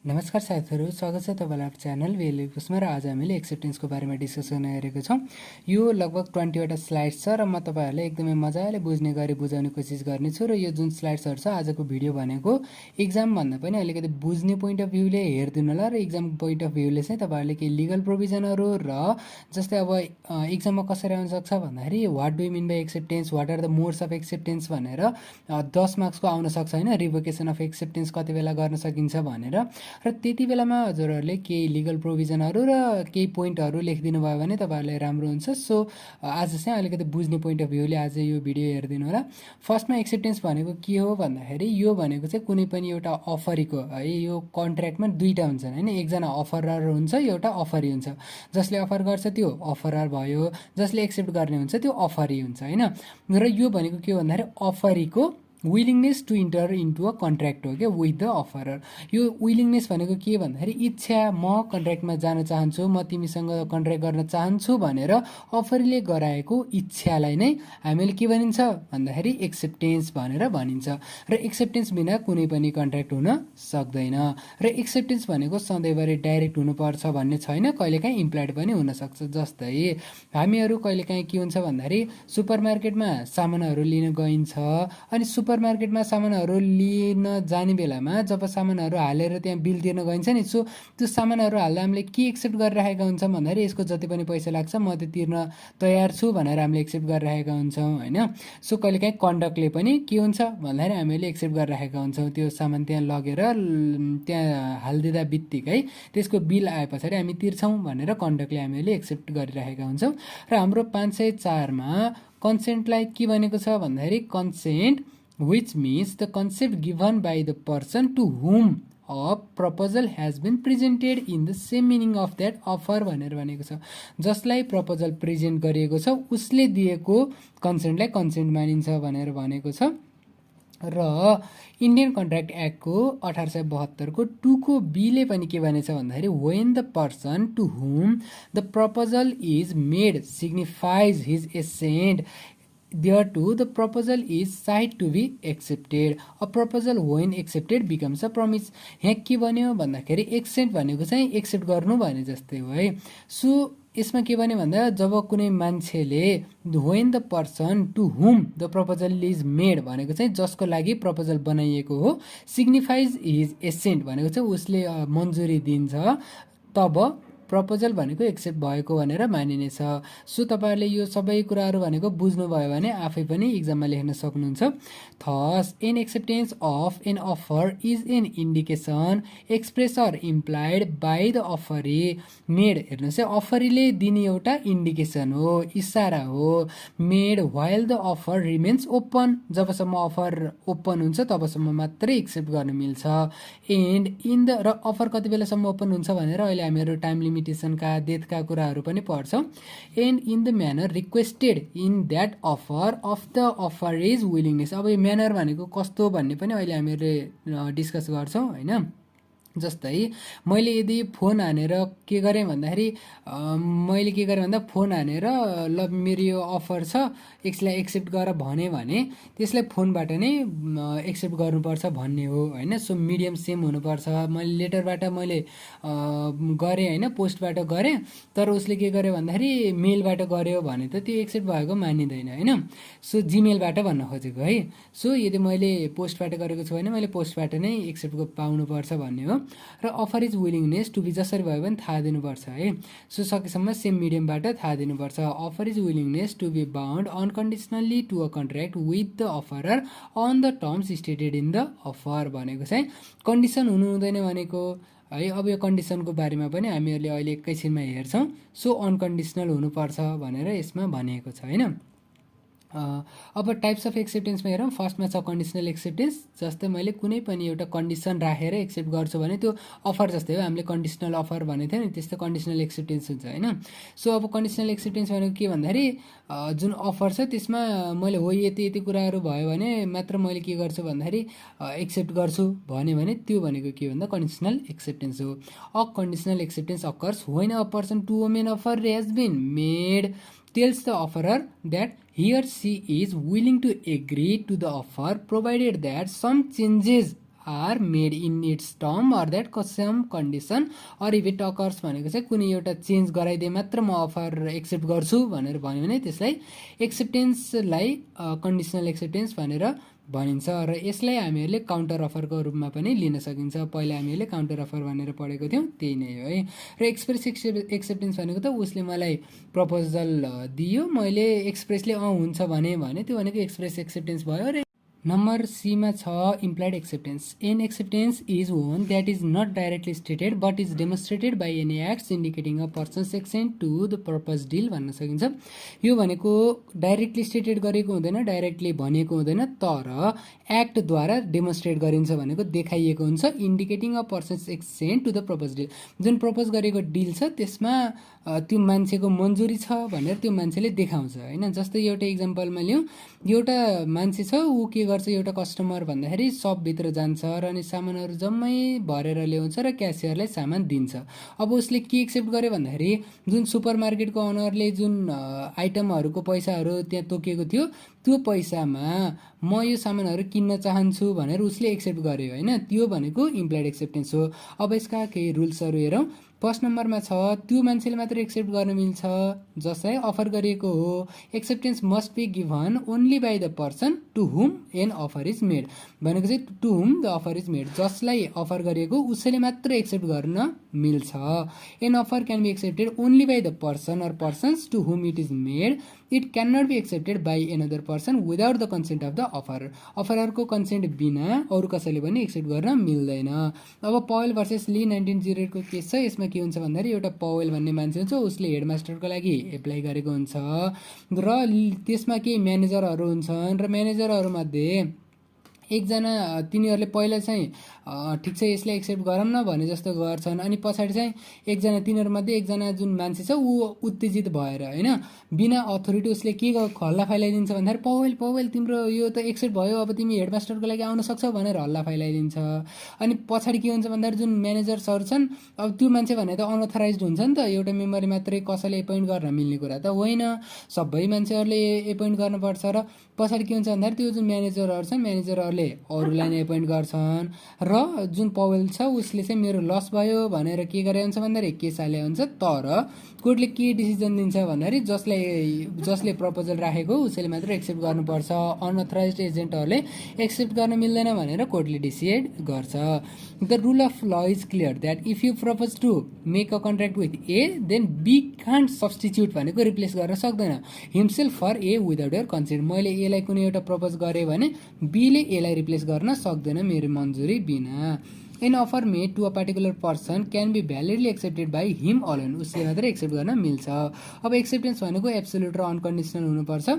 नमस्कार साथीहरू, स्वागत छ तपाईँलाई च्यानल वेली पुसमा। र आज हामीले एक्सेप्टेन्सको बारेमा डिस्कस गर्न हेरेको छौँ। यो लगभग 20वटा स्लाइड्स छ र म तपाईँहरूलाई एकदमै मजाले बुझ्ने गरी बुझाउने कोसिस गर्नेछु। र यो जुन स्लाइड्सहरू छ आजको भिडियो भनेको इक्जाम भन्दा पनि अलिकति बुझ्ने पोइन्ट अफ भ्यूले हेरिदिनु होला। र इक्जाम पोइन्ट अफ भ्यूले चाहिँ तपाईँहरूले केही लिगल प्रोभिजनहरू र जस्तै अब इक्जाममा कसरी आउन सक्छ भन्दाखेरि what do mean by acceptance, what are the modes of acceptance भनेर 10 मार्क्सको आउन सक्छ होइन। रिभोकेसन अफ एक्सेप्टेन्स कति बेला गर्न सकिन्छ भनेर। र त्यति बेलामा हजुरहरूले केही लिगल प्रोभिजनहरू र केही पोइन्टहरू लेखिदिनु भयो भने तपाईँहरूलाई राम्रो हुन्छ। सो आज चाहिँ अलिकति बुझ्ने पोइन्ट अफ भ्यूले आज यो भिडियो हेरिदिनु होला। फर्स्टमा एक्सेप्टेन्स भनेको के हो भन्दाखेरि यो भनेको चाहिँ कुनै पनि एउटा अफरीको है, यो कन्ट्र्याक्टमा दुईवटा हुन्छन् होइन। एकजना अफरर हुन्छ, एउटा अफरी हुन्छ। जसले अफर गर्छ त्यो अफरर भयो, जसले एक्सेप्ट गर्ने हुन्छ त्यो अफरी हुन्छ होइन। र यो भनेको के हो भन्दाखेरि अफरीको willingness to enter into a contract हो क्या विथ द अफरर। यो विलिङनेस भनेको के भन्दाखेरि इच्छा, म कन्ट्र्याक्टमा जान चाहन्छु, म तिमीसँग कन्ट्र्याक्ट गर्न चाहन्छु भनेर अफरीले गराएको इच्छालाई नै हामीले के भनिन्छ भन्दाखेरि एक्सेप्टेन्स भनेर भनिन्छ। र एक्सेप्टेन्स बिना कुनै पनि कन्ट्र्याक्ट हुन सक्दैन। र एक्सेप्टेन्स भनेको सधैँभरि डाइरेक्ट हुनुपर्छ भन्ने छैन, कहिलेकाहीँ इम्प्लाइड पनि हुनसक्छ। जस्तै हामीहरू कहिलेकाहीँ के हुन्छ भन्दाखेरि सुपरमार्केटमा सामानहरू लिन गइन्छ, अनि सुपरमार्केटमा सामानहरू लिन जाने बेलामा जब सामानहरू हालेर त्यहाँ बिल तिर्न गइन्छ नि, सो त्यो सामानहरू हाल्दा हामीले के एक्सेप्ट गरिरहेका हुन्छौँ भन्दाखेरि यसको जति पनि पैसा लाग्छ म त्यो तिर्न तयार छु भनेर हामीले एक्सेप्ट गरिरहेका हुन्छौँ होइन। सो कहिलेकाहीँ कन्डक्टले पनि के हुन्छ भन्दाखेरि हामीले एक्सेप्ट गरिरहेका हुन्छौँ त्यो सामान त्यहाँ लगेर त्यहाँ हालिदिँदा बित्तिकै त्यसको बिल आए पछाडि हामी तिर्छौँ भनेर कन्डक्टले हामीले एक्सेप्ट गरिरहेका हुन्छौँ। र हाम्रो 504मा कन्सेन्टलाई के भनेको छ भन्दाखेरि consent which means the concept given by the person to whom a proposal has been presented in the same meaning of that offer भनेर भनेको छ। जसलाई प्रपोजल प्रेजेन्ट गरिएको छ उसले दिएको कन्सेन्टलाई कन्सेन्ट मानिन्छ भनेर भनेको छ। र इन्डियन कन्ट्र्याक्ट एक्टको 1872को 2को बीले पनि के भनेछ भन्दाखेरि when the person to whom the proposal is made signifies his assent thereto the proposal is said to be accepted. A proposal when accepted becomes a promise. यहाँ के भन्यो भन्दाखेरि एक्सेप्ट भनेको चाहिँ एक्सेप्ट गर्नु भने जस्तै हो है। सो यसमा के भन्यो भन्दा जब कुनै मान्छेले when the person to whom the proposal is made भनेको चाहिँ जसको लागि प्रपोजल बनाइएको हो, signifies his assent भनेको चाहिँ उसले मन्जुरी दिन्छ, तब प्रपोजल भनेको एक्सेप्ट भएको भनेर मानिनेछ। सो तपाईँहरूले यो सबै कुराहरू भनेको बुझ्नुभयो भने आफै पनि इक्जाममा लेख्न सक्नुहुन्छ। Thus an acceptance of an offer is an indication express or implied by the offeree made. हेर्नुहोस् है, अफरीले दिने एउटा इन्डिकेसन हो, इसारा हो। Made while the offer remains open, जबसम्म अफर ओपन हुन्छ तबसम्म मात्रै एक्सेप्ट गर्न मिल्छ। एन्ड इन द र अफर कति बेलासम्म ओपन हुन्छ भनेर अहिले हामीहरू टाइम लिमिटेसनका डेटका कुराहरू पनि पढ्छौँ। And in the manner requested in that offer of the offer is willingness. अब यो म्यानर भनेको कस्तो भन्ने पनि अहिले हामीले डिस्कस गर्छौँ होइन। जस्तै मैले यदि फोन हानेर के गरेँ भन्दाखेरि मैले के गरेँ भन्दा फोन हानेर ल मेरो यो अफर छ यसलाई एक्सेप्ट गर भने त्यसलाई फोनबाट नै एक्सेप्ट गर्नुपर्छ भन्ने हो होइन। सो मिडियम सेम हुनुपर्छ। मैले लेटरबाट मैले गरेँ होइन, पोस्टबाट गरेँ, तर उसले के गर्यो भन्दाखेरि मेलबाट गर्यो भने त त्यो एक्सेप्ट भएको मानिँदैन होइन। सो जिमेलबाट भन्न खोजेको है। सो यदि मैले पोस्टबाट गरेको छु भने मैले पोस्टबाट नै एक्सेप्ट पाउनुपर्छ भन्ने हो। र offer is willingness to be जसरी भयो भने थाहा दिनुपर्छ है। सो सकेसम्म सेम मिडियमबाट थाहा दिनुपर्छ। Offer is willingness to be bound unconditionally to a contract with the offeror on the terms stated in the offer भनेको चाहिँ कन्डिसन हुनु हुँदैन भनेको है। अब यो कन्डिसनको बारेमा पनि हामीहरूले अहिले एकैछिनमा हेर्छौँ। सो अनकन्डिसनल हुनुपर्छ भनेर यसमा भनिएको छ होइन। अब टाइप्स अफ एक्सेप्टेन्समा हेरौँ। फर्स्टमा छ कन्डिसनल एक्सेप्टेन्स। जस्तै मैले कुनै पनि एउटा कन्डिसन राखेर एक्सेप्ट गर्छु भने त्यो अफर जस्तै हो, हामीले कन्डिसनल अफर भनेको थियो नि, त्यस्तै कन्डिसनल एक्सेप्टेन्स हुन्छ होइन। सो अब कन्डिसनल एक्सेप्टेन्स भनेको के भन्दाखेरि जुन अफर छ त्यसमा मैले हो यति यति कुराहरू भयो भने मात्र मैले के गर्छु भन्दाखेरि एक्सेप्ट गर्छु भने त्यो भनेको के भन्दा कन्डिसनल एक्सेप्टेन्स हो। A conditional acceptance occurs when a person to whom an offer has been made tells the offerer that he or she is willing to agree to the offer provided that some changes are made in its term or that some condition or if it occurs भनेको चाहिँ कुनै एउटा change गराइदिए मात्र म offer accept गर्छु भनेर भन्यो भने त्यसलाई एक्सेप्टेन्सलाई कन्डिसनल एक्सेप्टेन्स भनेर भनिन्छ र यसलाई हामीहरूले काउन्टर अफरको रूपमा पनि लिन सकिन्छ। पहिला हामीहरूले काउन्टर अफर भनेर पढेको थियौँ, त्यही नै हो है। र एक्सप्रेस एक्सेप्टेन्स भनेको त उसले मलाई प्रपोजल दियो, मैले एक्सप्रेसली हुन्छ भने त्यो भनेको एक्सप्रेस एक्सेप्टेन्स भयो। र नम्बर सीमा छ implied acceptance. An acceptance is one that is not directly stated but is demonstrated by any acts indicating a person's assent to the purpose deal भन्न सकिन्छ। यो भनेको डाइरेक्टली स्टेटेड गरेको हुँदैन, डाइरेक्टली भनेको हुँदैन, तर एक्टद्वारा डेमोन्स्ट्रेट गरिन्छ भनेको देखाइएको हुन्छ। Indicating a person's assent to the propose deal, जुन प्रपोज गरेको डिल छ त्यसमा त्यो मान्छेको मन्जुरी छ भनेर त्यो मान्छेले देखाउँछ होइन। जस्तै एउटा इक्जाम्पलमा लिउँ, एउटा मान्छे छ, ऊ के गर्छ, एउटा कस्टमर भन्दाखेरि सपभित्र जान्छ र अनि सामानहरू जम्मै भरेर ल्याउँछ र क्यासियरलाई सामान दिन्छ। अब उसले के एक्सेप्ट गर्यो भन्दाखेरि जुन सुपर मार्केटको ओनरले जुन आइटमहरूको पैसाहरू त्यहाँ तोकिएको थियो त्यो पैसामा म यो सामानहरू किन्न चाहन्छु भनेर उसले एक्सेप्ट गर्यो होइन। त्यो भनेको इम्प्लाइड एक्सेप्टेन्स हो। अब यसका केही रुल्सहरू हेरौँ। फर्स्ट नम्बरमा छ त्यो मान्छेले मात्र एक्सेप्ट गर्न मिल्छ जसलाई अफर गरिएको हो। Acceptance must be given only by the person to whom an offer is made भनेको चाहिँ to whom the offer is made, जसलाई अफर गरिएको उसैले मात्र एक्सेप्ट गर्न मिल्छ। An offer can be accepted only by the person or persons to whom it is made, it can not be accepted by another person without the consent of the offer. अफररको consent बिना अरू कसैले पनि accept गर्न मिल्दैन। अब Pavel versus ली 1908 को case छ। यसमा के हुन्छ भन्दाखेरि एउटा पावेल भन्ने मान्छे हुन्छ, उसले हेडमास्टरको लागि एप्लाई गरेको हुन्छ र त्यसमा केही म्यानेजरहरू हुन्छन् र म्यानेजरहरूमध्ये एकजना तिनीहरूले पहिला चाहिँ ठिक छ यसले एक्सेप्ट गरौँ न भने जस्तो गर्छन्, अनि पछाडि चाहिँ एकजना तिनीहरूमध्ये एकजना जुन मान्छे छ ऊ उत्तेजित भएर होइन बिना अथोरिटी उसले के हल्ला फैलाइदिन्छ भन्दाखेरि पावेल पावेल तिम्रो यो त एक्सेप्ट भयो, अब तिमी हेडमास्टरको लागि आउन सक्छौ भनेर हल्ला फैलाइदिन्छ। अनि पछाडि के हुन्छ भन्दाखेरि जुन म्यानेजर्सहरू छन्, अब त्यो मान्छे भने त अनअथराइज हुन्छ नि त, एउटा मेम्बरले मात्रै कसैले एपोइन्ट गर्न मिल्ने कुरा त होइन, सबै मान्छेहरूले एपोइन्ट गर्नुपर्छ। र पछाडि के हुन्छ भन्दाखेरि त्यो जुन म्यानेजरहरू छन् म्यानेजरहरूले अरूलाई नै एपोइन्ट गर्छन् र जुन पावेल छ उसले चाहिँ मेरो लस भयो भनेर के गरे हुन्छ भन्दाखेरि केस हाले हुन्छ। तर कोर्टले के डिसिजन दिन्छ भन्दाखेरि जसले प्रपोजल राखेको उसैले मात्र एक्सेप्ट गर्नुपर्छ, अनअथराइज एजेन्टहरूले एक्सेप्ट गर्न मिल्दैन भनेर कोर्टले डिसाइड गर्छ। The rule of law is clear that if you propose to make a contract with A then B can't substitute भनेको रिप्लेस गर्न सक्दैन himself for A without your consent. मैले एलाई कुनै एउटा प्रपोज गरेँ भने बीले एलाई रिप्लेस गर्न सक्दैन मेरो मन्जुरी बिना। An offer made to a particular person can be validly accepted by him alone, उसले मात्र एक्सेप्ट गर्न मिल्छ। अब एक्सेप्टेन्स भनेको एब्सोल्युट र अनकन्डिसनल हुनुपर्छ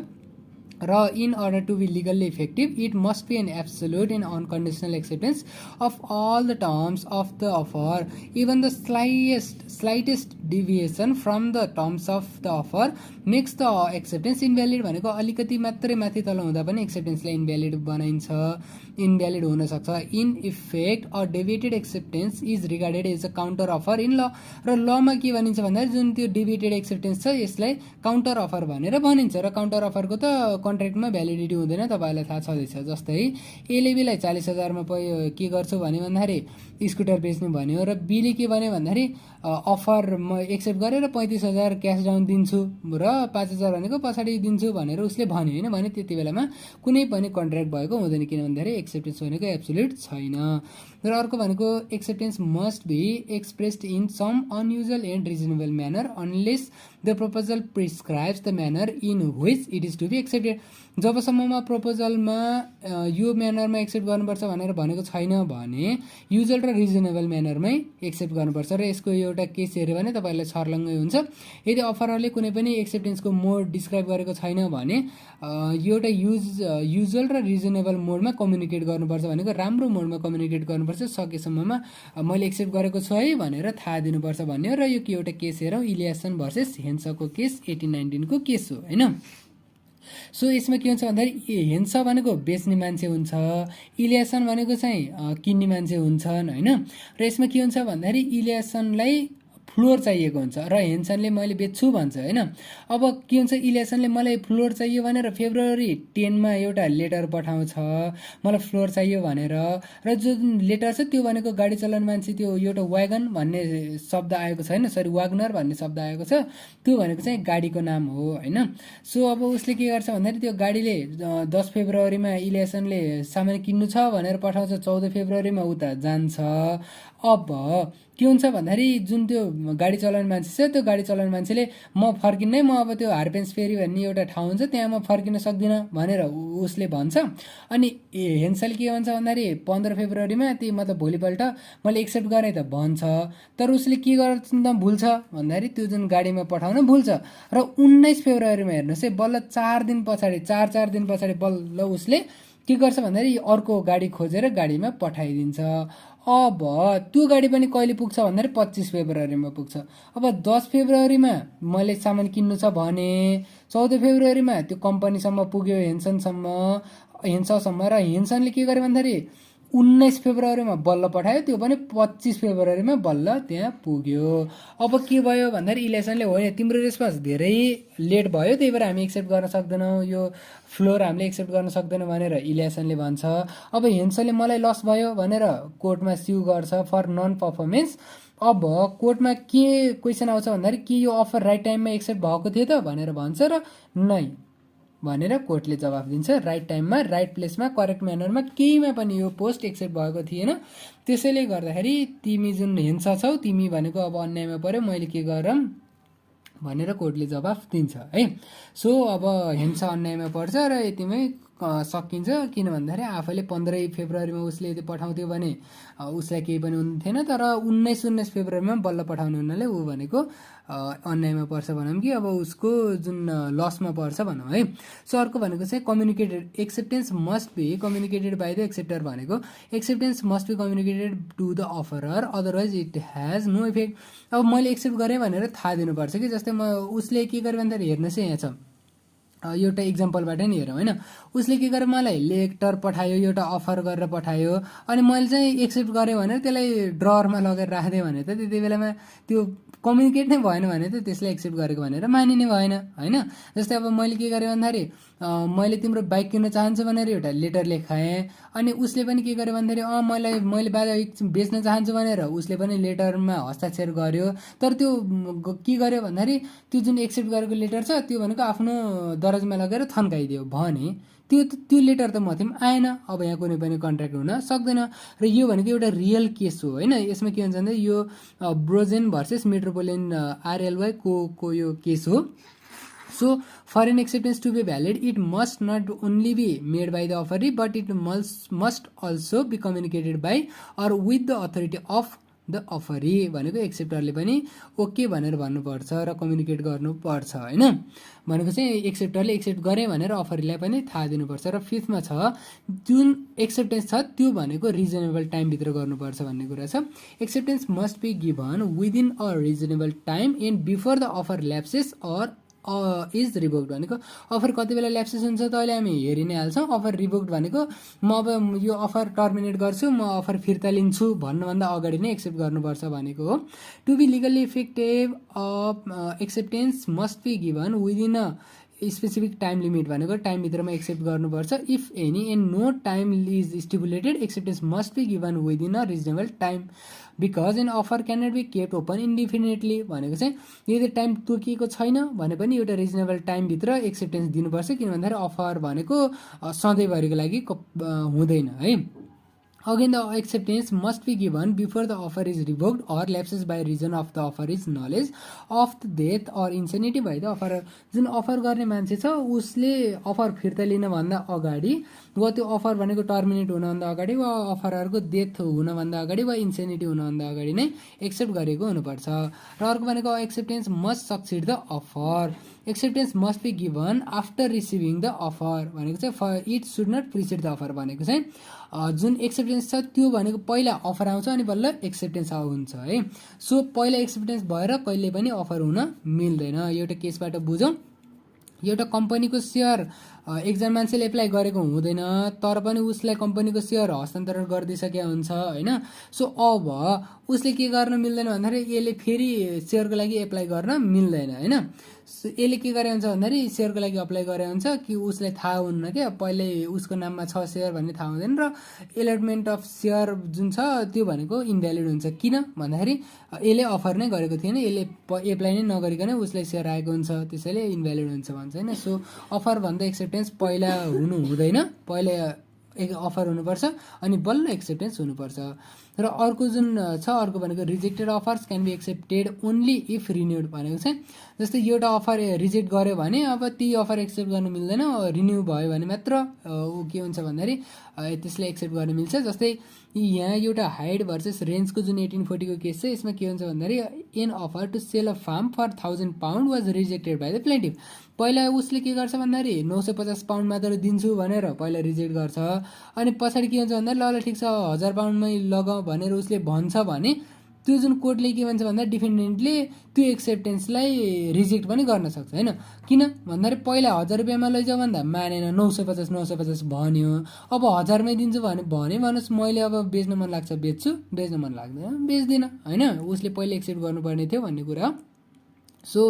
र in order to be legally effective it must be an absolute and unconditional acceptance of all the terms of the offer even the slightest deviation from the terms of the offer makes the acceptance invalid भनेको अलिकति मात्रै माथि तल हुँदा पनि एक्सेप्टेन्सलाई invalid बनाइन्छ, invalid हुनसक्छ। In effect a deviated acceptance is regarded as a counter offer in law, र लमा के भनिन्छ भन्दाखेरि जुन त्यो डेभिएटेड एक्सेप्टेन्स छ यसलाई काउन्टर अफर भनेर भनिन्छ। र काउन्टर अफरको त कन्ट्र्याक्टमा भ्यालिडिटी हुँदैन, तपाईँलाई थाहा छँदैछ। जस्तै एले बीलाई 40,000मा के गर्छु भने भन्दाखेरि स्कुटर बेच्नु भन्यो र बीले के भन्यो भन्दाखेरि अफर म एक्सेप्ट गरेर 35,000 क्यास डाउन दिन्छु र 5,000 भनेको पछाडि दिन्छु भनेर उसले भन्यो होइन भने त्यति बेलामा कुनै पनि कन्ट्र्याक्ट भएको हुँदैन, किन भन्दाखेरि एक्सेप्टेन्स भनेको एब्सोल्युट छैन। र अर्को भनेको acceptance must be expressed in some unusual and reasonable manner unless the proposal prescribes the manner in which it is to be accepted. जबसम्ममा प्रपोजलमा यो म्यानरमा एक्सेप्ट गर्नुपर्छ भनेर भनेको छैन भने युजुअल र रिजनेबल म्यानरमै एक्सेप्ट गर्नुपर्छ। र यसको एउटा केस हेऱ्यो भने तपाईँहरूलाई छर्लङ्गै हुन्छ। यदि अफररले कुनै पनि एक्सेप्टेन्सको मोड डिस्क्राइब गरेको छैन भने एउटा युजुअल र रिजनेबल मोडमा कम्युनिकेट गर्नुपर्छ भनेको राम्रो मोडमा कम्युनिकेट गर्नुपर्छ, सकेसम्ममा मैले एक्सेप्ट गरेको छु है भनेर थाहा दिनुपर्छ भन्ने हो। र यो एउटा केस हेरौँ, इलियासन भर्सेस हेन्सको केस 1819 को केस हो होइन। सो यसमा के हुन्छ भन्दाखेरि हेन्स भनेको बेच्ने मान्छे हुन्छ, इलियासन भनेको चाहिँ किन्ने मान्छे हुन्छन् होइन। र यसमा के हुन्छ भन्दाखेरि इलियासनलाई फ्लोर चाहिएको हुन्छ र हेन्सनले मैले बेच्छु भन्छ होइन। अब के हुन्छ, इलियासनले मलाई फ्लोर चाहियो भनेर फेब्रुअरी 10मा एउटा लेटर पठाउँछ मलाई फ्लोर चाहियो भनेर, र जुन लेटर छ त्यो भनेको गाडी चलाउने मान्छे त्यो एउटा वागन भन्ने शब्द आएको छ होइन, सरी वागनर भन्ने शब्द आएको छ, त्यो भनेको चाहिँ गाडीको नाम हो होइन। सो अब उसले के गर्छ भन्दाखेरि त्यो गाडीले 10 फेब्रुअरीमा इलियासनले सामान किन्नु छ भनेर पठाउँछ, 14 फेब्रुअरीमा उता जान्छ। अब के हुन्छ भन्दाखेरि जुन त्यो गाडी चलाउने मान्छे छ त्यो गाडी चलाउने मान्छेले म फर्किन्नै, म अब त्यो हार्पेन्स फेरी भन्ने एउटा ठाउँ हुन्छ त्यहाँ म फर्किन सक्दिनँ भनेर उसले भन्छ। अनि हेन्सल के भन्छ भन्दाखेरि 15 फेब्रुअरीमा त्यही मतलब भोलिपल्ट मैले एक्सेप्ट गरेँ त भन्छ, तर उसले के गर्छ भुल्छ भन्दाखेरि त्यो जुन गाडीमा पठाउन भुल्छ। र 19 फेब्रुअरीमा हेर्नुहोस् है, बल्ल 4 दिन पछाडि 4 दिन पछाडि बल्ल उसले के गर्छ भन्दाखेरि अर्को गाडी खोजेर गाडीमा पठाइदिन्छ। अब त्यो गाडी पनि कहिले पुग्छ भन्दाखेरि 25 फेब्रुअरीमा पुग्छ। अब 10 फेब्रुअरीमा मैले सामान किन्नु छ भने 14 फेब्रुअरीमा त्यो कम्पनीसम्म पुग्यो, हेन्ससम्म, र हेन्सनले के गर्यो भन्दाखेरि 19 फेब्रुअरीमा बल्ल पठायो, त्यो पनि 25 फेब्रुअरीमा बल्ल त्यहाँ पुग्यो। अब के भयो भन्दाखेरि इलियासनले होइन तिम्रो रेस्पोन्स धेरै लेट भयो त्यही भएर हामी एक्सेप्ट गर्न सक्दैनौँ, यो फ्लोर हामीले एक्सेप्ट गर्न सक्दैनौँ भनेर इलियासनले भन्छ। अब हेन्सनले मलाई लस भयो भनेर कोर्टमा स्यु गर्छ फर नन पर्फर्मेन्स। अब कोर्टमा के क्वेसन आउँछ भन्दाखेरि के यो अफर राइट टाइममा एक्सेप्ट भएको थियो त भनेर भन्छ, र नै भनेर कोर्टले जवाफ दिन्छ, राइट टाइममा राइट प्लेसमा करेक्ट म्यानरमा केहीमा पनि यो पोस्ट एक्सेप्ट भएको थिएन। त्यसैले गर्दाखेरि तिमी जुन हेन्स छौ तिमी भनेको अब अन्यायमा पर्यो, मैले के गरौँ भनेर कोर्टले जवाफ दिन्छ है। सो अब हेन्स अन्यायमा पर्छ र यतिमै सकिन्छ, किन भन्दाखेरि आफैले 15 फेब्रुअरीमा उसले यदि पठाउँथ्यो भने उसलाई केही पनि हुन्थेन, तर 19 फेब्रुअरीमा बल्ल पठाउने हुनाले ऊ भनेको अन्यायमा पर्छ भनौँ कि अब उसको जुन लसमा पर्छ भनौँ है। सो अर्को भनेको चाहिँ communicated acceptance must be communicated by the acceptor भनेको acceptance must be communicated to the offeror otherwise it has no effect. अब मैले एक्सेप्ट गरेँ भनेर थाहा दिनुपर्छ कि, जस्तै उसले के गर्यो भन्दाखेरि हेर्नुहोस् है यहाँ छ एउटा इक्जाम्पलबाट नि हेरौँ होइन। उसले के गर्यो मलाई लेटर पठायो, एउटा अफर गरेर पठायो, अनि मैले चाहिँ एक्सेप्ट गरेँ भनेर त्यसलाई ड्ररमा लगेर राखिदिएँ भने त त्यति बेलामा त्यो कम्युनिकेट नै भएन भने त त्यसलाई एक्सेप्ट गरेको भनेर मानिने भएन होइन। जस्तै अब मैले के गरेँ भन्दाखेरि मैले तिम्रो बाइक किन्न चाहन्छु भनेर एउटा लेटर लेखाएँ, अनि उसले पनि के गर्यो भन्दाखेरि मैले बाइक बेच्न चाहन्छु भनेर उसले पनि लेटरमा हस्ताक्षर गर्यो, तर त्यो के गर्यो भन्दाखेरि त्यो जुन एक्सेप्ट गरेको लेटर छ त्यो भनेको आफ्नो दरजमा लगेर थन्काइदियो भने त्यो लेटर त मथि आएन। अब यहाँ कुनै पनि कन्ट्र्याक्ट हुन सक्दैन, र यो भनेको एउटा रियल केस हो होइन। यसमा के हुन्छ भन्दा यो ब्रोजेन भर्सेस मेट्रोपोलियन RLY को यो केस हो। So for an acceptance to be valid it must not only be made by the offeree but it must also be communicated by or with the authority of the offeree भनेको एक्सेप्टरले पनि okay भनेर भन्नुपर्छ र communicate गर्नुपर्छ होइन। भनेको चाहिँ एक्सेप्टरले एक्सेप्ट गरेँ भनेर अफरीलाई पनि थाहा दिनुपर्छ। र 5मा छ जुन एक्सेप्टेन्स छ त्यो भनेको रिजनेबल टाइमभित्र गर्नुपर्छ भन्ने कुरा छ। Acceptance must be given within a reasonable time and before the offer lapses or is revoked भनेको अफर कति बेला ल्याप्सेस हुन्छ त अहिले हामी हेरि नै हाल्छौँ। अफर रिभोक्ड भनेको म अब यो अफर टर्मिनेट गर्छु, म अफर फिर्ता लिन्छु भन्नुभन्दा अगाडि नै एक्सेप्ट गर्नुपर्छ भनेको हो। To be legally effective acceptance must be given within a specific time limit भनेको टाइमभित्रमा एक्सेप्ट गर्नुपर्छ। If any and no time is stipulated acceptance must be given within a reasonable time because an offer cannot be kept open indefinitely भनेको चाहिँ यदि time तोकिएको छैन भने पनि एउटा रिजनेबल टाइमभित्र एक्सेप्टेन्स दिनुपर्छ, किन भन्दाखेरि अफर भनेको सधैँभरिको लागि हुँदैन है। Again, the acceptance must be given before the offer is revoked or lapses by reason of the offer is knowledge of the death or insanity by the offerer। जुन offer गर्ने मान्छे छ उसले अफर फिर्ता लिनभन्दा अगाडि वा त्यो अफर भनेको टर्मिनेट हुनभन्दा अगाडि वा अफररको डेथ हुनभन्दा अगाडि वा इन्सेनिटी हुनभन्दा अगाडि नै एक्सेप्ट गरेको हुनुपर्छ। र अर्को भनेको acceptance must succeed the offer. Acceptance must be given after receiving the offer भनेको चाहिँ it should not precede the offer भनेको चाहिँ जुन एक्सेप्टेन्स छ त्यो भनेको पहिला अफर आउँछ अनि बल्ल एक्सेप्टेन्स हुन्छ है। सो पहिला एक्सेप्टेन्स भएर कहिले पनि अफर हुन मिल्दैन। एउटा केसबाट बुझौँ, एउटा कम्पनीको सेयर एकजना मान्छेले एप्लाई गरेको हुँदैन तर पनि उसलाई कम्पनीको सेयर हस्तान्तरण गरिदिइसकेको हुन्छ होइन। सो अब उसले के गर्न मिल्दैन भन्दाखेरि यसले फेरि सेयरको लागि एप्लाई गर्न मिल्दैन होइन। यसले के गरे हुन्छ भन्दाखेरि सेयरको लागि अप्लाई गरे हुन्छ कि उसलाई थाहा हुन्न क्या पहिल्यै उसको नाममा छ सेयर भन्ने थाहा हुँदैन र एलटमेन्ट अफ सेयर जुन छ त्यो भनेको इन्भ्यालिड हुन्छ। किन भन्दाखेरि यसले अफर नै गरेको थिएन, यसले एप्लाई नै नगरिकन उसलाई सेयर आएको हुन्छ, त्यसैले इन्भ्यालिड हुन्छ भन्छ होइन। सो अफर भन्दा एक्सेप्टेन्स पहिला हुनु हुँदैन, पहिला अफर हुनुपर्छ अनि बल्ल एक्सेप्टेन्स हुनुपर्छ। र अर्को जुन छ अर्को भनेको rejected offers can be accepted only if renewed भनेको चाहिँ जस्तै एउटा अफर रिजेक्ट गर्यो भने अब ती अफर एक्सेप्ट गर्नु मिल्दैन, रिन्यू भयो भने मात्र ऊ के हुन्छ भन्दाखेरि त्यसलाई एक्सेप्ट गर्न मिल्छ। जस्तै यहाँ एउटा हाइड भर्सेस रेन्जको जुन 1840 को केस छ यसमा के हुन्छ भन्दाखेरि an offer to sell a farm for 1000 pound was rejected by the plaintiff. पहिला उसले के गर्छ भन्दाखेरि 950 पाउन्ड मात्र दिन्छु भनेर पहिला रिजेक्ट गर्छ अनि पछाडि के हुन्छ भन्दा ल ठिक छ 1000 पाउन्डमै लगाऊ भनेर उसले भन्छ भने त्यो जुन कोर्टले के भन्छ भन्दा डिफेन्डेन्टले त्यो एक्सेप्टेन्सलाई रिजेक्ट पनि गर्न सक्छ होइन। किन भन्दाखेरि पहिला 1000 रुपियाँमा लैजाऊ भन्दा मानेन, 950 भन्यो, अब 1000मै दिन्छु भने भन्नुहोस् मैले अब बेच्न मन लाग्छ बेच्छु, बेच्न मन लाग्दैन बेच्दिनँ होइन। उसले पहिला एक्सेप्ट गर्नुपर्ने थियो भन्ने कुरा हो। सो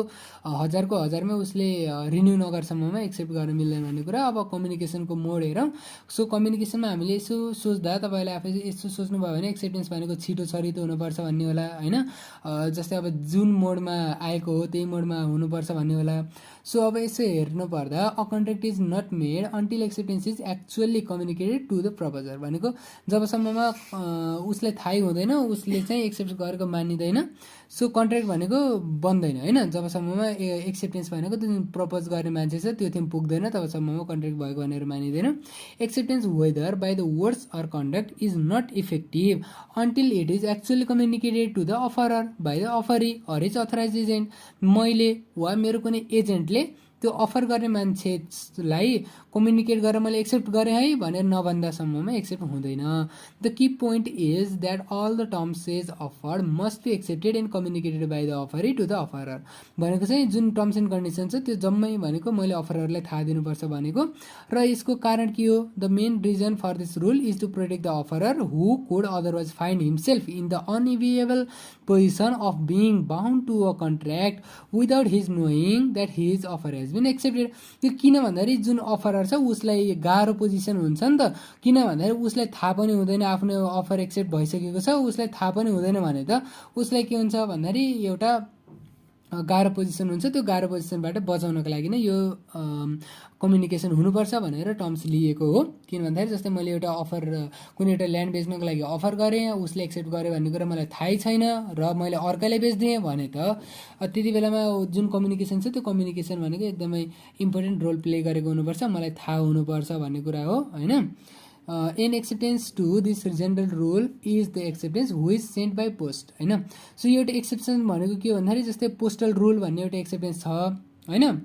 1000 को 1000मै उसले रिन्यू नगरसम्ममा एक्सेप्ट गर्न मिल्दैन भन्ने कुरा। अब कम्युनिकेसनको मोड हेरौँ। सो कम्युनिकेसनमा हामीले यसो सोच्दा तपाईँले आफै यसो सोच्नुभयो भने एक्सेप्टेन्स भनेको छिटो छरितो हुनुपर्छ भन्ने होला होइन। जस्तै अब जुन मोडमा आएको हो त्यही मोडमा हुनुपर्छ भन्ने होला। सो अब यसो हेर्नु पर्दा a contract is not made until acceptance is actually communicated to the proposer भनेको जबसम्ममा उसलाई थाहै हुँदैन उसले चाहिँ एक्सेप्ट गरेको मानिँदैन। सो कन्ट्र्याक्ट भनेको बन्दैन होइन जबसम्ममा एक्सेप्टेन्स भनेको त्यो प्रपोज गर्ने मान्छे छ त्यो चाहिँ पुग्दैन तबसम्ममा कन्ट्र्याक्ट भएको भनेर मानिँदैन। Acceptance whether by the words or conduct is not effective until it is actually communicated to the offeror by the offeree or is authorize agent. मैले वा मेरो कुनै एजेन्टले त्यो अफर गर्ने मान्छेलाई कम्युनिकेट गरेर मैले एक्सेप्ट गरेँ है भनेर नभन्दासम्ममा एक्सेप्ट हुँदैन। The key point is that all the terms is offered must be accepted and communicated by the offeree to the offeror भनेको चाहिँ जुन टर्म्स एन्ड कन्डिसन छ त्यो जम्मै भनेको मैले अफररलाई थाहा दिनुपर्छ भनेको। र यसको कारण के हो the main reason for this rule is to protect the offeror who could otherwise find himself in the unenviable position of being bound to a contract without his knowing that his offer has been accepted. त्यो किन भन्दाखेरि जुन अफरर छ उसलाई गाह्रो position हुन्छ नि त, किन भन्दाखेरि उसलाई थाहा पनि हुँदैन आफ्नो अफर एक्सेप्ट भइसकेको छ, उसलाई थाहा पनि हुँदैन भने त उसलाई के हुन्छ भन्दाखेरि एउटा गाह्रो पोजिसन हुन्छ। त्यो गाह्रो पोजिसनबाट बचाउनको लागि नै यो कम्युनिकेसन हुनुपर्छ भनेर टर्म्स लिएको हो। किन भन्दाखेरि जस्तै मैले एउटा अफर कुनै एउटा ल्यान्ड बेच्नको लागि अफर गरेँ उसले एक्सेप्ट गर्यो भन्ने कुरा मलाई थाहै छैन र मैले अर्कालाई बेच्दिएँ भने त त्यति बेलामा जुन कम्युनिकेसन छ त्यो कम्युनिकेसन भनेको एकदमै इम्पोर्टेन्ट रोल प्ले गरेको हुनुपर्छ, मलाई थाहा हुनुपर्छ भन्ने कुरा हो होइन। An acceptance to this general rule is the acceptance who is sent by post होइन। सो यो एउटा एक्सेप्सन भनेको के भन्दाखेरि जस्तै पोस्टल रुल भन्ने एउटा एक्सेप्टेन्स छ होइन।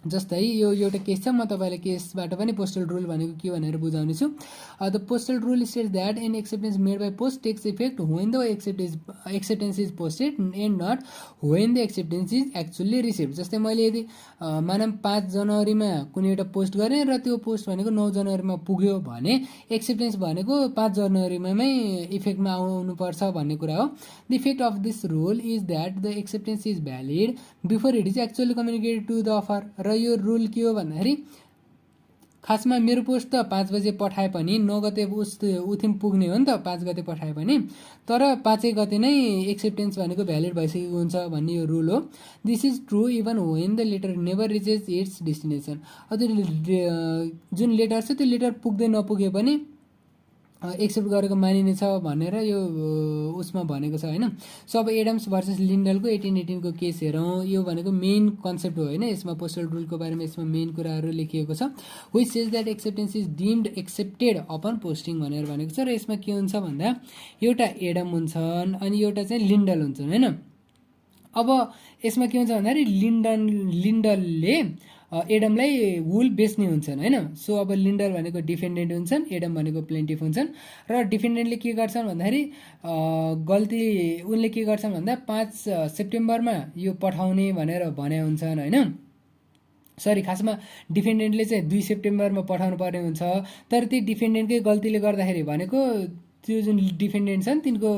जस्तै यो एउटा केस छ म तपाईँलाई केसबाट पनि पोस्टल रुल भनेको के भनेर बुझाउने छु। The postal rule states that an acceptance made by post takes effect when the acceptance is posted and not when the acceptance is actually receive. जस्तै मैले यदि मानव 5 जनवरीमा कुनै एउटा पोस्ट गरेँ र त्यो पोस्ट भनेको 9 जनवरीमा पुग्यो भने एक्सेप्टेन्स भनेको 5 जनवरीमै इफेक्टमा आउनुपर्छ भन्ने कुरा हो। The effect of this rule is that the acceptance is valid before it is actually communicated to the offer. र यो रुल के हो भन्दाखेरि खासमा मेरो पोस्ट त 5 बजे पठाए पनि 9 गते उथिम पुग्ने हो नि त 5 गते पठाए पनि, तर 5 गते नै एक्सेप्टेन्स भनेको भ्यालिड भइसकेको हुन्छ भन्ने यो रुल हो। This is true even when the letter never reaches its destination. त्यो जुन लेटर छ त्यो लेटर पुग्दै नपुगे पनि एक्सेप्ट गरेको मानिनेछ भनेर यो उसमा भनेको छ होइन। सो अब एडम्स भर्सेस लिन्डलको 1818 को केस हेरौँ। यो भनेको मेन कन्सेप्ट हो होइन, यसमा पोस्टल रुलको बारेमा यसमा मेन कुराहरू लेखिएको छ। Which says that acceptance is deemed accepted upon posting भनेर भनेको छ। र यसमा के हुन्छ भन्दा एउटा एडम हुन्छन् अनि एउटा चाहिँ लिन्डल हुन्छन् होइन। अब यसमा के हुन्छ भन्दाखेरि लिन्डलले एडमलाई वुल बेच्ने हुन्छन् होइन। सो अब लिन्डल भनेको डिफेन्डेन्ट हुन्छन्, एडम भनेको प्लेन्टिफ हुन्छन्। र डिफेन्डेन्टले के गर्छन् भन्दाखेरि गल्ती उनले के गर्छन् भन्दा 5 सेप्टेम्बरमा यो पठाउने भनेर भने हुन्छन् होइन। सरी खासमा डिफेन्डेन्टले चाहिँ 2 सेप्टेम्बरमा पठाउनु पर्ने हुन्छ, तर ती डिफेन्डेन्टकै गल्तीले गर्दाखेरि भनेको त्यो जुन डिफेन्डेन्ट छन् तिनको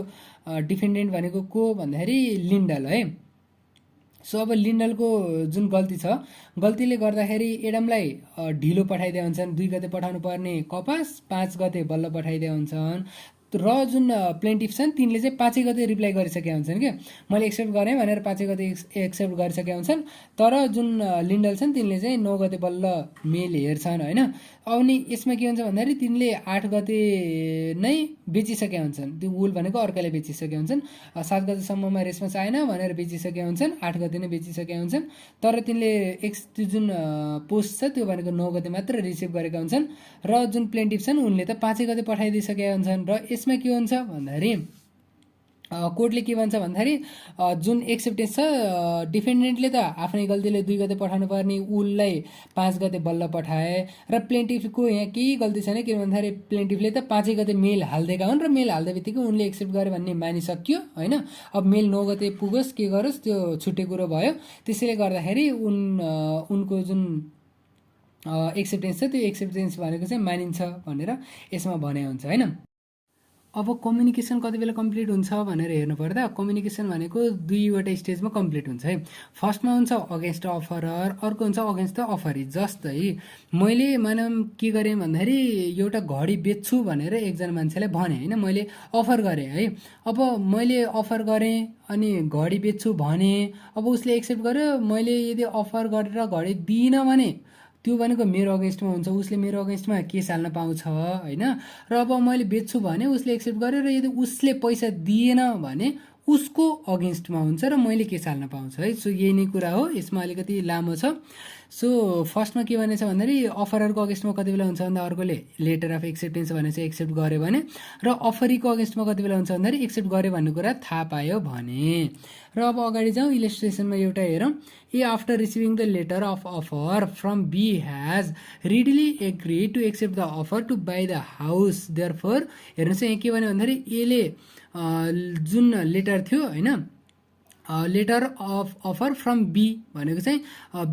डिफेन्डेन्ट भनेको को भन्दाखेरि लिन्डल है। सो अब लिन्डलको जुन गल्ती छ, गल्तीले गर्दाखेरि एडमलाई ढिलो पठाइदिया हुन्छन्, 2 गते पठाउनु पर्ने कपास 5 गते बल्ल पठाइदिया हुन्छन्, र जुन प्लेन्टिफ छन् तिनले चाहिँ 5 गते रिप्लाई गरिसकेका हुन्छन् क्या, मैले एक्सेप्ट गरेँ भनेर 5 गते एक्सेप्ट गरिसकेका हुन्छन्, तर जुन लिन्डल छन् तिनले चाहिँ 9 गते बल्ल मेल हेर्छन् होइन। अनि यसमा के हुन्छ भन्दाखेरि तिनले 8 गते नै बेचिसकेका हुन्छन्, त्यो वुल भनेको अर्काले बेचिसकेका हुन्छन्, 7 गतेसम्ममा रेस्पोन्स आएन भनेर बेचिसकेका हुन्छन्, 8 गते नै बेचिसकेका हुन्छन्, तर तिनले त्यो जुन पोस्ट छ त्यो भनेको 9 गते मात्र रिसिभ गरेका हुन्छन्, र जुन प्लेन्टिफ छन् उनले त 5 गते पठाइदिइसकेका हुन्छन्। र यसमा के हुन्छ भन्दाखेरि कोर्टले के भन्छ भन्दाखेरि जुन एक्सेप्टेन्स छ डिफेन्डेन्टले त आफ्नै गल्तीले 2 गते पठाउनु पर्ने उसलाई 5 गते बल्ल पठाए, र प्लेन्टिफको यहाँ केही गल्ती छैन, के भन्दाखेरि प्लेन्टिफले त 5 गते मेल हालिदिएका हुन्, र मेल हाल्दै बित्तिकै उनले एक्सेप्ट गरे भन्ने मानिसक्यो होइन। अब मेल 9 गते पुगोस् के गरोस् त्यो छुट्टै कुरो भयो, त्यसैले गर्दाखेरि उनको जुन एक्सेप्टेन्स छ त्यो एक्सेप्टेन्स भनेको चाहिँ मानिन्छ भनेर यसमा भने हुन्छ होइन। अब कम्युनिकेसन कति बेला कम्प्लिट हुन्छ भनेर हेर्नु पर्दा कम्युनिकेसन भनेको 2वटा स्टेजमा कम्प्लिट हुन्छ है। फर्स्टमा हुन्छ अगेन्स्ट अफरर, अर्को हुन्छ अगेन्स्ट द अफरी। जस्तै मैले मानौँ के गरेँ भन्दाखेरि एउटा घडी बेच्छु भनेर एकजना मान्छेलाई भने होइन, मैले अफर गरेँ है। अब मैले अफर गरेँ अनि घडी बेच्छु भने, अब उसले एक्सेप्ट गर्यो, मैले यदि अफर गरेर घडी दिइनँ भने त्यो भनेको मेरो अगेन्स्टमा हुन्छ, उसले मेरो अगेन्स्टमा केस हाल्न पाउँछ होइन। र अब मैले बेच्छु भने उसले एक्सेप्ट गर्यो, र यदि उसले पैसा दिएन भने उसको अगेन्स्टमा हुन्छ र मैले केस हाल्न पाउँछ है। सो यही नै कुरा हो, यसमा अलिकति लामो छ। सो फर्स्टमा के भनेछ भन्दाखेरि अफररको अगेन्स्टमा कति बेला हुन्छ भन्दा अर्कोले लेटर अफ एक्सेप्टेन्स भने चाहिँ एक्सेप्ट गर्यो भने, र अफरीको अगेन्स्टमा कति बेला हुन्छ भन्दाखेरि एक्सेप्ट गर्यो भन्ने कुरा थाहा पायो भने। र अब अगाडि जाउँ, इलिस्ट्रेसनमा एउटा हेरौँ। A after receiving the letter of offer from B has readily agree to accept the offer to buy the house therefore. हेर्नुहोस् यहाँ के भन्यो भन्दाखेरि एले जुन लेटर थियो होइन, letter of offer from B भनेको चाहिँ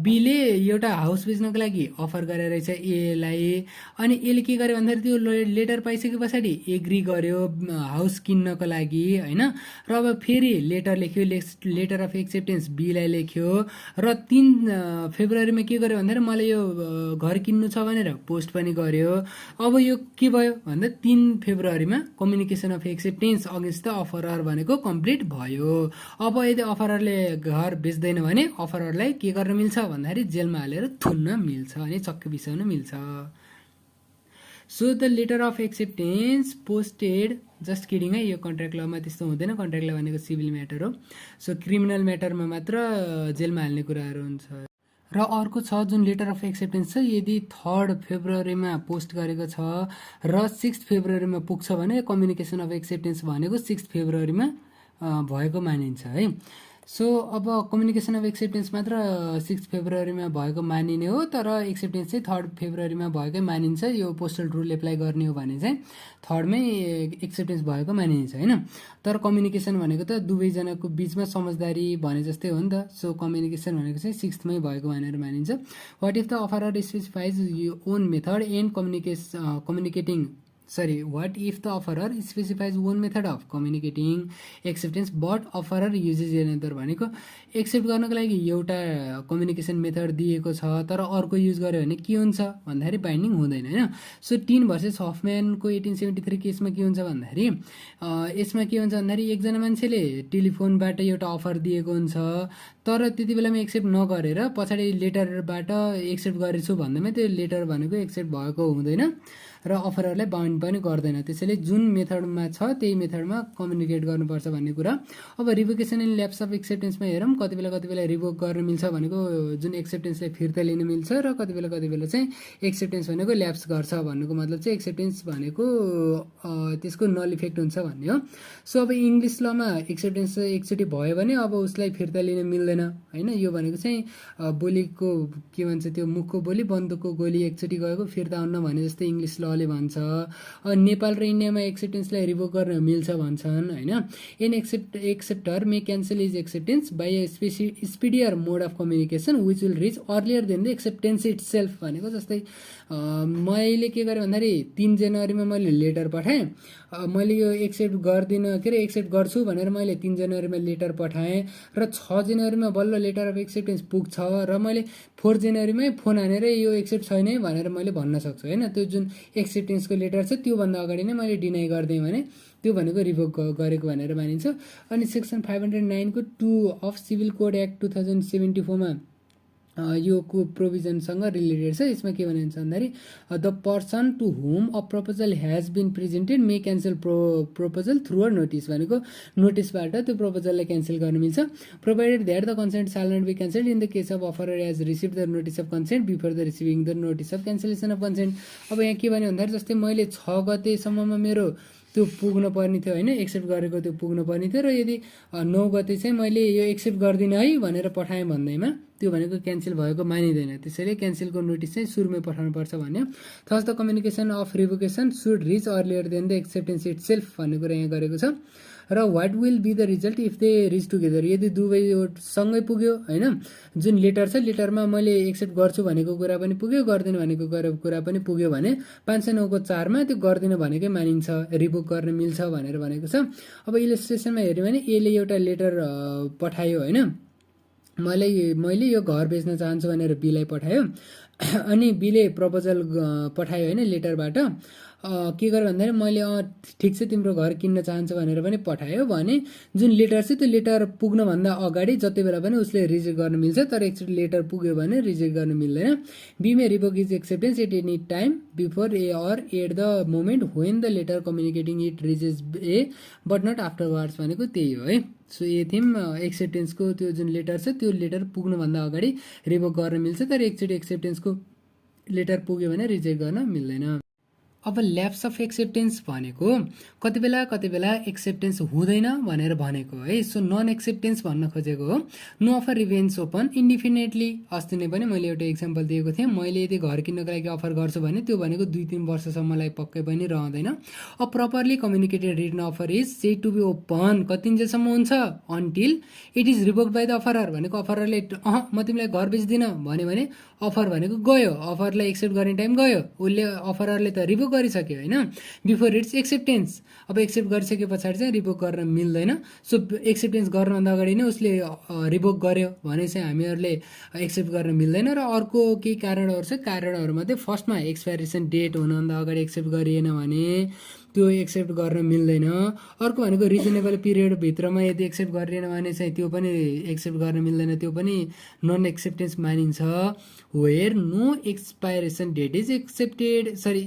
बीले एउटा हाउस बेच्नको लागि अफर गरेर रहेछ एलाई, अनि एले के गर्यो भन्दाखेरि त्यो लेटर पाइसके पछाडि एग्री गर्यो हाउस किन्नको लागि होइन। र अब फेरि लेटर लेख्यो, लेटर अफ एक्सेप्टेन्स बीलाई लेख्यो, र 3 फेब्रुअरीमा के गर्यो भन्दाखेरि मलाई यो घर किन्नु छ भनेर पोस्ट पनि गर्यो। अब यो के भयो भन्दा 3 फेब्रुअरीमा communication of acceptance against the offeror भनेको कम्प्लिट भयो। अब यदि अफररले घर बेच्दैन भने अफररलाई के गर्न मिल्छ भन्दाखेरि जेलमा हालेर थुन्न मिल्छ अनि चक्क बिसाउन मिल्छ। So the letter of acceptance posted, just kidding है, यो कन्ट्र्याक्ट लमा त्यस्तो हुँदैन, कन्ट्र्याक्ट ल भनेको सिभिल म्याटर हो। सो क्रिमिनल म्याटरमा मात्र जेलमा हाल्ने कुराहरू हुन्छ। र अर्को छ जुन लेटर अफ एक्सेप्टेन्स छ, यदि 3 फेब्रुअरीमा पोस्ट गरेको छ र 6 फेब्रुअरीमा पुग्छ भने कम्युनिकेसन अफ एक्सेप्टेन्स भनेको 6 फेब्रुअरीमा भएको मानिन्छ है। सो अब कम्युनिकेसन अफ एक्सेप्टेन्स मात्र 6 फेब्रुअरीमा भएको मानिने हो, तर एक्सेप्टेन्स चाहिँ 3 फेब्रुअरीमा भएकै मानिन्छ। यो पोस्टल रुल एप्लाई गर्ने हो भने चाहिँ 3मै एक्सेप्टेन्स भएको मानिन्छ होइन। तर कम्युनिकेसन भनेको त दुवैजनाको बिचमा समझदारी भने जस्तै हो नि त। सो कम्युनिकेसन भनेको चाहिँ 6मै भएको भनेर मानिन्छ। What if the offeror specifies own method and what if the offerer specifies one method of communicating acceptance but offerer uses another भनेको एक्सेप्ट गर्नको लागि एउटा कम्युनिकेसन मेथड दिएको छ तर अर्को युज गर्यो भने के हुन्छ भन्दाखेरि बाइन्डिङ हुँदैन होइन। सो टिन भर्सेस हफम्यानको 1873 केसमा के हुन्छ भन्दाखेरि यसमा के हुन्छ भन्दाखेरि एकजना मान्छेले टेलिफोनबाट एउटा अफर दिएको हुन्छ तर त्यति बेलामा एक्सेप्ट नगरेर पछाडि लेटरबाट एक्सेप्ट गरेछु भन्दैमा त्यो लेटर भनेको एक्सेप्ट भएको हुँदैन र अफररलाई बाउन्ड पनि गर्दैन। त्यसैले जुन मेथडमा छ त्यही मेथडमा कम्युनिकेट गर्नुपर्छ भन्ने कुरा। अब रिभोकेसन एन्ड ल्याप्स अफ एक्सेप्टेन्समा हेरौँ, कति बेला रिभोक गर्न मिल्छ भनेको जुन एक्सेप्टेन्सलाई फिर्ता लिन मिल्छ र कति बेला चाहिँ एक्सेप्टेन्स भनेको ल्याप्स गर्छ भन्नुको मतलब चाहिँ एक्सेप्टेन्स भनेको त्यसको नल इफेक्ट हुन्छ भन्ने हो। सो अब इङ्ग्लिस लमा एक्सेप्टेन्स एकचोटि भयो भने अब उसलाई फिर्ता लिन मिल्दैन होइन। यो भनेको चाहिँ बोलीको के भन्छ त्यो मुखको बोली बन्दुकको गोली एकचोटि गएको फिर्ता हुन्न भने जस्तै इङ्ग्लिस ल लले भन्छ। नेपाल र इन्डियामा एक्सेप्टेन्सलाई रिभोक गर्न मिल्छ भन्छन् होइन। An acceptor may cancel his acceptance by a speedier mode of communication which will reach earlier than the acceptance itself भनेको जस्तै मैले के गरेँ भन्दाखेरि 3 जनवरीमा मैले लेटर पठाएँ, मैले यो एक्सेप्ट गर्दिनँ के अरे एक्सेप्ट गर्छु भनेर मैले 3 जनवरीमा लेटर पठाएँ र 6 जनवरीमा बल्ल लेटर अफ एक्सेप्टेन्स पुग्छ र मैले 4 जनवरीमै फोन हानेर यो एक्सेप्ट छैन है भनेर मैले भन्न सक्छु होइन। त्यो जुन एक्सेप्टेन्सको लेटर छ त्योभन्दा अगाडि नै मैले डिनाइ गरिदिएँ भने त्यो भनेको रिभोक गरेको भनेर मानिन्छ। अनि सेक्सन 509 को 2 अफ सिभिल कोड एक्ट 2074 मा यो प्रोभिजनसँग रिलेटेड छ। यसमा के भनिन्छ भन्दाखेरि the person to whom a proposal has been presented may cancel proposal through a notice भनेको नोटिसबाट त्यो प्रपोजललाई क्यान्सल गर्न मिल्छ। Provided that the consent shall not be cancelled in the case of offer as receive the notice of consent before the receiving the notice of cancellation of consent. अब यहाँ के भन्यो भन्दाखेरि जस्तै मैले 6 गतेसम्ममा मेरो त्यो पुग्न पर्ने थियो होइन, एक्सेप्ट गरेको त्यो पुग्न पर्ने थियो र यदि 9 गते चाहिँ मैले यो एक्सेप्ट गर्दिनँ है भनेर पठाएँ भन्दैमा त्यो भनेको क्यान्सल भएको मानिँदैन। त्यसैले क्यान्सलको नोटिस चाहिँ सुरुमै पठाउनुपर्छ भन्यो। Thus the communication of revocation should reach earlier than the acceptance itself भन्ने कुरा यहाँ गरेको छ। र what will be the result if they reach together, यदि दुवै सँगै पुग्यो होइन, जुन लेटर छ लेटरमा मैले एक्सेप्ट गर्छु भनेको कुरा पनि पुग्यो गर्दिनँ भनेको कुरा पनि पुग्यो भने 509 को 4 मा त्यो गर्दिनँ भनेकै मानिन्छ, रिभोक गर्न मिल्छ भनेर भनेको छ। अब इलस्ट्रेसनमा हेऱ्यो भने एले एउटा लेटर पठायो होइन, मैले यो घर बेच्न चाहन्छु भनेर बीलाई पठायो अनि बीले प्रपोजल पठायो होइन लेटरबाट। के गर्यो भन्दाखेरि मैले ठिक छ तिम्रो घर किन्न चाहन्छ भनेर पनि पठायो भने जुन लेटर छ त्यो लेटर पुग्नभन्दा अगाडि जति बेला पनि उसले रिजेक्ट गर्न मिल्छ, तर एकचोटि लेटर पुग्यो भने रिजेक्ट गर्न मिल्दैन। B may revoke his acceptance at any time before uh or at the moment when the letter communicating it reaches A but not afterwards भनेको त्यही हो है। सो ए थिम एक्सेप्टेन्सको त्यो जुन लेटर छ त्यो लेटर पुग्नुभन्दा अगाडि रिभोक गर्न मिल्छ, तर एकचोटि एक्सेप्टेन्सको लेटर पुग्यो भने रिजेक्ट गर्न मिल्दैन। अब ल्याप्स अफ एक्सेप्टेन्स भनेको कति बेला एक्सेप्टेन्स हुँदैन भनेर भनेको है। सो नन एक्सेप्टेन्स भन्न खोजेको हो। No offer remains open indefinitely. अस्ति नै पनि मैले एउटा इक्जाम्पल दिएको थिएँ, मैले यदि घर किन्नको लागि अफर गर्छु भने त्यो भनेको 2-3 वर्षसम्मलाई पक्कै पनि रहँदैन। A properly communicated written offer is said to be open कतिन्जेलसम्म हुन्छ until it is revoked by the offeror भनेको अफररले म तिमीलाई घर बेच्दिनँ भन्यो भने अफर भनेको गयो, अफरलाई एक्सेप्ट गर्ने टाइम गयो, उसले अफररले त रिभोक गरिसक्यो होइन बिफोर इट्स एक्सेप्टेन्स। अब एक्सेप्ट गरिसके पछाडि चाहिँ रिभोक गर्न मिल्दैन। सो एक्सेप्टेन्स गर्नुभन्दा अगाडि नै उसले रिभोक गर्यो भने चाहिँ हामीहरूले एक्सेप्ट गर्न मिल्दैन। र अर्को केही कारणहरू छ, कारणहरूमध्ये फर्स्टमा एक्सपायरेसन डेट हुनुभन्दा अगाडि एक्सेप्ट गरिएन भने त्यो एक्सेप्ट गर्न मिल्दैन। अर्को भनेको रिजनेबल पिरियडभित्रमा यदि एक्सेप्ट गरिएन भने चाहिँ त्यो पनि एक्सेप्ट गर्न मिल्दैन, त्यो पनि नन एक्सेप्टेन्स मानिन्छ। Where no expiration date is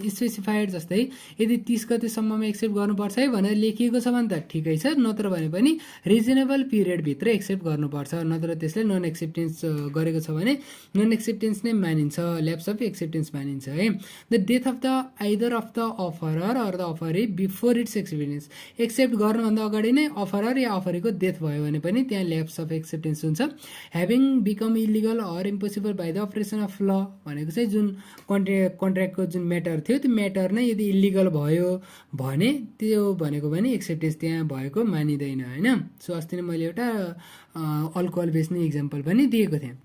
specified, जस्तै यदि 30 गतेसम्ममा एक्सेप्ट गर्नुपर्छ है भनेर लेखिएको छ भने त ठिकै छ, नत्र भने पनि रिजनेबल पिरियडभित्र एक्सेप्ट गर्नुपर्छ, नत्र त्यसले नन एक्सेप्टेन्स गरेको छ भने नन एक्सेप्टेन्स नै मानिन्छ, ल्याप्स अफ एक्सेप्टेन्स मानिन्छ है। The death of the either of the offeror or the offer before its acceptance, accept गर्नुभन्दा अगाडि नै अफरर या अफरीको डेथ भयो भने पनि त्यहाँ ल्याप्स अफ एक्सेप्टेन्स हुन्छ। Having become illegal or impossible by the operation of law भनेको चाहिँ जुन कन्ट्र्याक्टको जुन म्याटर थियो त्यो म्याटर नै यदि इलिगल भयो भने त्यो भनेको पनि एक्सेप्टेन्स त्यहाँ भएको मानिँदैन होइन। सो अस्ति नै मैले एउटा अल्कोहल बेच्ने इक्जाम्पल पनि दिएको थिएँ।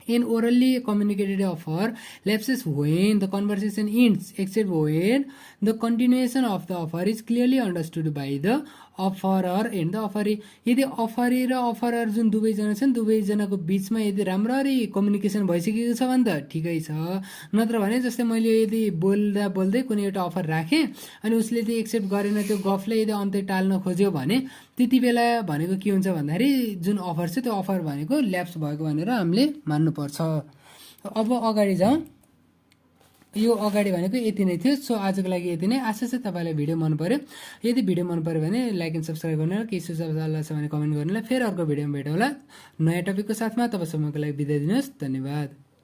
In orally communicated offer lapses when the conversation ends except when the continuation of the offer is clearly understood by the offerer and the offeree। यदि अफरी र अफरर जुन दुवैजना छन् दुवैजनाको बिचमा यदि राम्ररी कम्युनिकेसन भइसकेको छ भने त ठिकै छ, नत्र भने जस्तै मैले यदि बोल्दा बोल्दै कुनै एउटा अफर राखेँ अनि उसले यदि एक्सेप्ट गरेन त्यो गफलाई यदि अन्त्य टाल्न खोज्यो भने त्यति बेला भनेको के हुन्छ भन्दाखेरि जुन अफर छ त्यो अफर भनेको ल्याप्स भएको भनेर हामीले मान्नुपर्छ। अब अगाडि जाउँ, यो अगाडि भनेको यति नै थियो। सो आजको लागि यति नै। आशा छ तपाईँलाई भिडियो मन पर्यो। यदि भिडियो मन पर्यो भने लाइक एन्ड सब्सक्राइब गर्नु, केही सुझाव सल्लाह छ भने कमेन्ट गर्नुलाई। फेरि अर्को भिडियोमा भेटौँला नयाँ टपिकको साथमा। तबसम्मको लागि बिदा दिनुहोस्, धन्यवाद।